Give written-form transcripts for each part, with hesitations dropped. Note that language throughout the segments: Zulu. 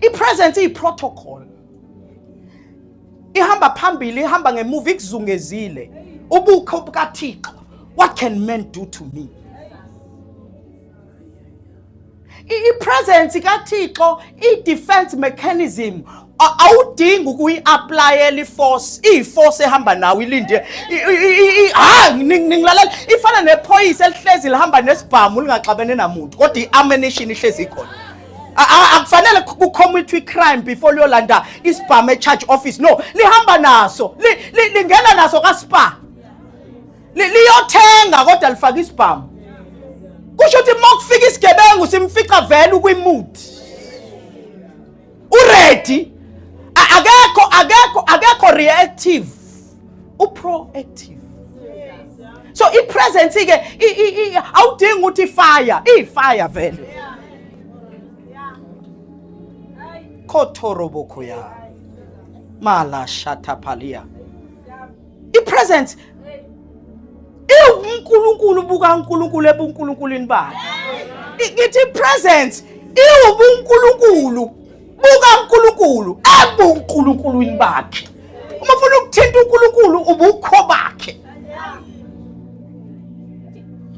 I-presence iyi-protocol. Ihamba phambili, ihamba ngemuva ikuzungezile. Ubukho bukaThixo. What can men do to me? I-presence kaThixo, i-defense mechanism. Awudingi ukuyi-applyela i-force. I-force ehamba nawe ilinde. Ningilalela. Ifana nephoyisa elihlezi lihamba nesibhamu lingaxabene namuntu. Kodwa i-ammunition ihlezi ikhona. Akufanele kucommit crime before liyolanda isibhamu e-charge office. No, lihamba naso. Lingena naso kaSpa. Liyothenga kodwa lifaka isibhamu. Kusho ukuthi mokufika isigebengu simfica vele ukwimood. Uready? Akekho reactive. Proactive. So i-presence ke awudingi ukuthi fire vele. Kotoroboko ya. Mala shatapalia. I-presence uNkulunkulu buka uNkulunkulu ebuNkulunkulwini bakhe. Ngithi presence uNkulunkulu buka uNkulunkulu ebuNkulunkulwini bakhe. Uma ufuna ukuthinta uNkulunkulu ubukho bakhe.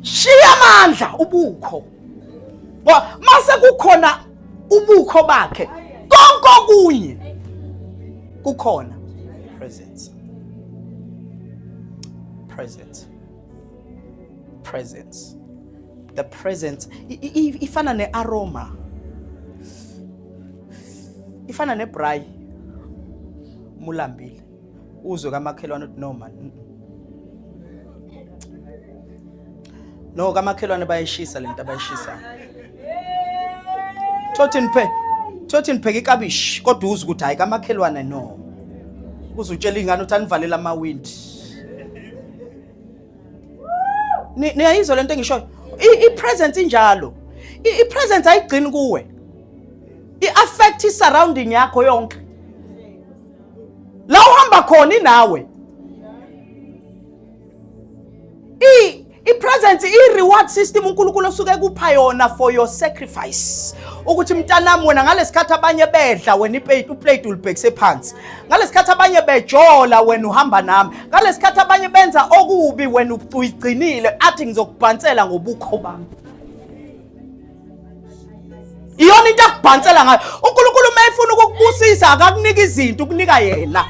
Shiya amandla ubukho. Mase kukhona ubukho bakhe konke kunye kukhona presence. The presence ifana ne-aroma, ifana ne-braai. Mulambile uzwe kamakhelwane uthi no man, no kamakhelwane bayishisa lento abayishisa. Thothi nipheke ikabishi kodwa uzwe ukuthi hayi kamakhelwane no. Uzutshela ingane uthi anivalela amawindi. Niyayizwa lento engishoyo. I-presence injalo. I-presence ayigcini kuwe. I-affect i-surrounding yakho yonke. La uhamba khona inawe. I-presence i-reward system uNkulunkulu osuke kupha yona for your sacrifice. Ukuthi mntanami wena ngalesikhathi abanye bedla wena uplate ulibhekise phansi. Ngalesikhathi abanye bejola wena uhamba nami. Ngalesikhathi abanye benza okubi wena uyigcinile athi ngizokubhansela ngobukho bami. Iyona into akubhansela ngayo. uNkulunkulu mayefuna ukukubusisa akakunika izinto ukunika yena.